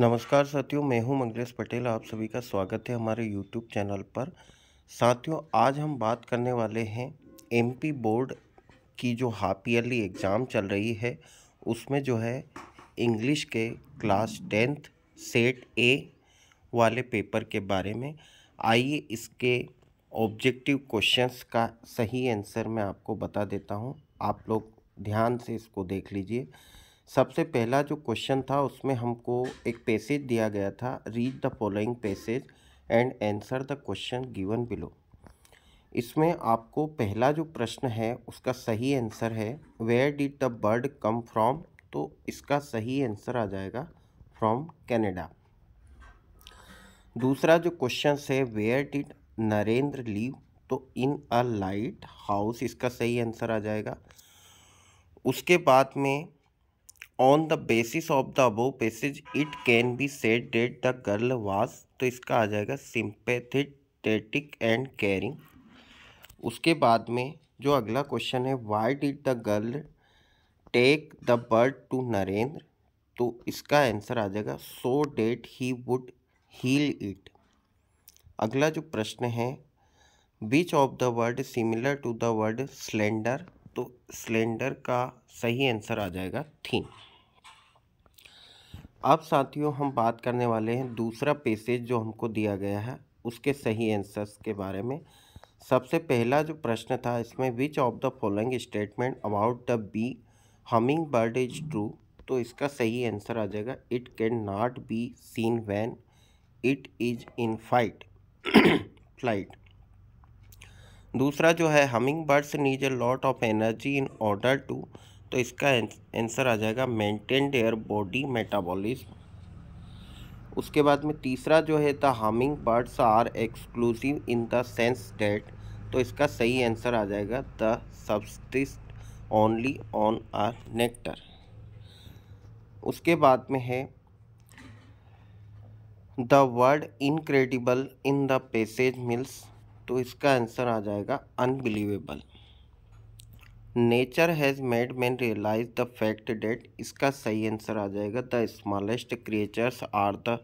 नमस्कार साथियों, मैं हूं मंगलेश पटेल। आप सभी का स्वागत है हमारे यूट्यूब चैनल पर। साथियों, आज हम बात करने वाले हैं एमपी बोर्ड की जो हाफ ईयरली एग्ज़ाम चल रही है उसमें जो है इंग्लिश के क्लास 10th सेट ए वाले पेपर के बारे में। आइए इसके ऑब्जेक्टिव क्वेश्चंस का सही आंसर मैं आपको बता देता हूं। आप लोग ध्यान से इसको देख लीजिए। सबसे पहला जो क्वेश्चन था उसमें हमको एक पैसेज दिया गया था, read the following passage and answer the question given below. इसमें आपको पहला जो प्रश्न है उसका सही आंसर है where did the bird come from, तो इसका सही आंसर आ जाएगा फ्रॉम कनाडा। दूसरा जो क्वेश्चन है वेयर डिड नरेंद्र लीव, तो इन अ लाइट हाउस, इसका सही आंसर आ जाएगा। उसके बाद में on the basis of the above passage it can be said that the girl was, तो इसका आ जाएगा सिंपैथेटिक एंड केयरिंग। उसके बाद में जो अगला क्वेश्चन है why did the girl take the bird to Narendra, तो इसका आंसर आ जाएगा so that he would heal it. अगला जो प्रश्न है which of the word similar to the word slender, तो स्लेंडर का सही आंसर आ जाएगा थीन। अब साथियों हम बात करने वाले हैं दूसरा पैसेज जो हमको दिया गया है उसके सही आंसर्स के बारे में। सबसे पहला जो प्रश्न था इसमें which of the following statement about the bee hummingbird is true, तो इसका सही आंसर आ जाएगा it can not be seen when it is in flight. दूसरा जो है hummingbirds need a lot of energy in order to, तो इसका आंसर आ जाएगा मेंटेन देयर बॉडी मेटाबॉलिज्म। उसके बाद में तीसरा जो है the humming birds are exclusive in the sense that, तो इसका सही आंसर आ जाएगा the subsist only on a nectar. उसके बाद में है the word incredible in the passage means, तो इसका आंसर आ जाएगा unbelievable. Nature has made man realise the fact that, इसका सही आंसर आ जाएगा the smallest creatures are the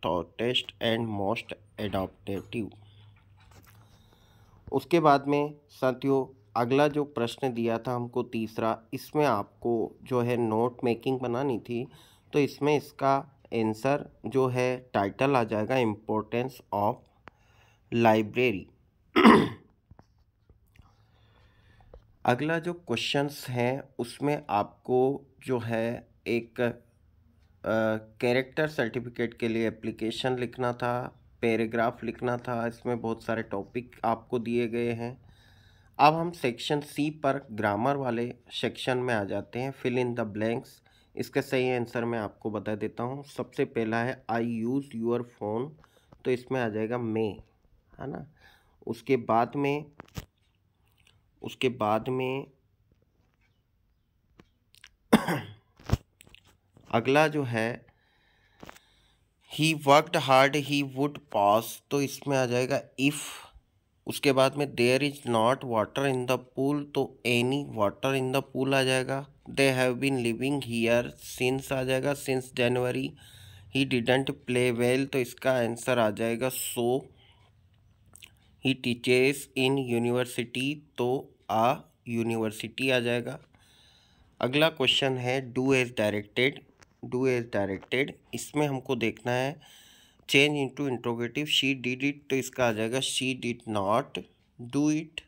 shortest and most adaptive. उसके बाद में साथियों अगला जो प्रश्न दिया था हमको तीसरा, इसमें आपको जो है नोट मेकिंग बनानी थी, तो इसमें इसका आंसर जो है टाइटल आ जाएगा इम्पोर्टेंस ऑफ लाइब्रेरी। अगला जो क्वेश्चंस हैं उसमें आपको जो है एक कैरेक्टर सर्टिफिकेट के लिए एप्लीकेशन लिखना था, पैराग्राफ लिखना था। इसमें बहुत सारे टॉपिक आपको दिए गए हैं। अब हम सेक्शन सी पर ग्रामर वाले सेक्शन में आ जाते हैं, फिल इन द ब्लैंक्स। इसका सही आंसर मैं आपको बता देता हूँ। सबसे पहला है आई यूज़ यूर फोन, तो इसमें आ जाएगा मे, है ना। उसके बाद में अगला जो है he worked hard he would pass, तो इसमें आ जाएगा इफ़। उसके बाद में there is not water in the pool, तो any water in the pool आ जाएगा। They have been living here since आ जाएगा since January. He didn't play well, तो इसका आंसर आ जाएगा सो। ही टीचेस इन यूनिवर्सिटी, तो आ यूनिवर्सिटी आ जाएगा। अगला क्वेश्चन है do as directed. Do as directed इसमें हमको देखना है change into interrogative she did it, तो इसका आ जाएगा she did not do it.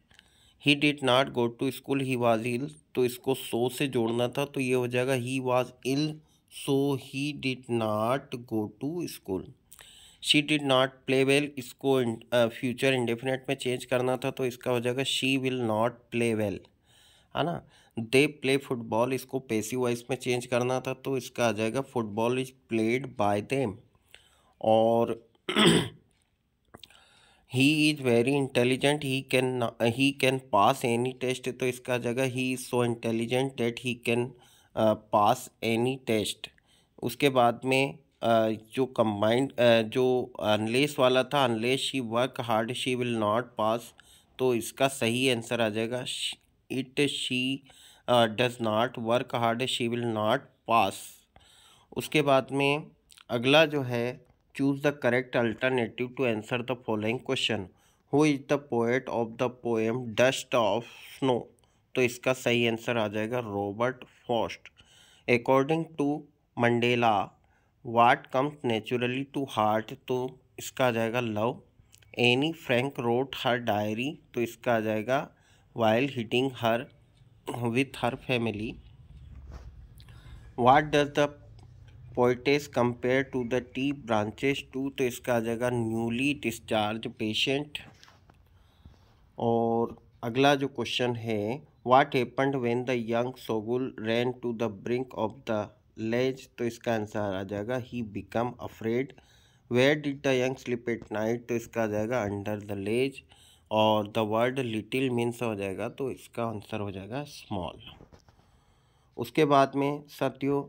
He did not go to school he was ill, तो इसको सो से जोड़ना था, तो ये हो जाएगा he was ill so he did not go to school. She did not play well, इसको फ्यूचर इंडेफिनेट में चेंज करना था, तो इसका हो जाएगा she will not play well, है ना। दे प्ले फुटबॉल, इसको पैसिव वॉइस में चेंज करना था, तो इसका आ जाएगा football is played by them. और he is very intelligent he can pass any test, तो इसका जगह he is so intelligent that he can pass any test. उसके बाद में जो कंबाइंड जो अनलेस वाला था, unless she work hard she will not pass, तो इसका सही आंसर आ जाएगा it she does not work hard she will not pass. उसके बाद में अगला जो है, choose the correct alternative to answer the following question. Who is the poet of the poem dust of snow? तो इसका सही आंसर आ जाएगा Robert Frost. According to Mandela, what comes naturally to heart? तो इसका आ जाएगा love. Anne Frank wrote her diary? तो इसका आ जाएगा while hitting her with her family. What does the poetess compare to the tea branches to? तो इसका आ जाएगा न्यूली डिस्चार्ज पेशेंट। और अगला जो क्वेश्चन है, what happened when the young seagull ran to the brink of the ledge? तो इसका आंसर आ जाएगा he become afraid. Where did the young sleep at night? तो इसका आ जाएगा अंडर द लेज। और द वर्ड लिटिल मीन्स हो जाएगा, तो इसका आंसर हो जाएगा स्मॉल। उसके बाद में साथियों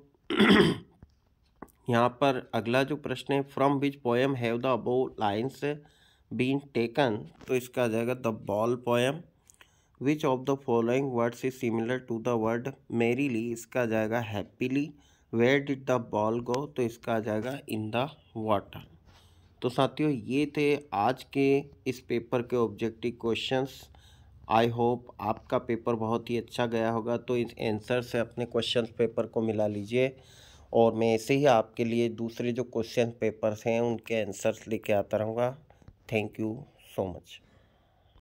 यहाँ पर अगला जो प्रश्न है, from which poem have the above lines been taken? तो इसका आ जाएगा the ball poem. Which of the following words is similar to the word merrily? इसका आ जाएगा happily. Where did the ball go? तो इसका आ जाएगा इन द वाटर। तो साथियों ये थे आज के इस पेपर के ऑब्जेक्टिव क्वेश्चंस। आई होप आपका पेपर बहुत ही अच्छा गया होगा। तो इस आंसर से अपने क्वेश्चन पेपर को मिला लीजिए, और मैं ऐसे ही आपके लिए दूसरे जो क्वेश्चन पेपर्स हैं उनके आंसर्स लेके आता रहूँगा। Thank you so much.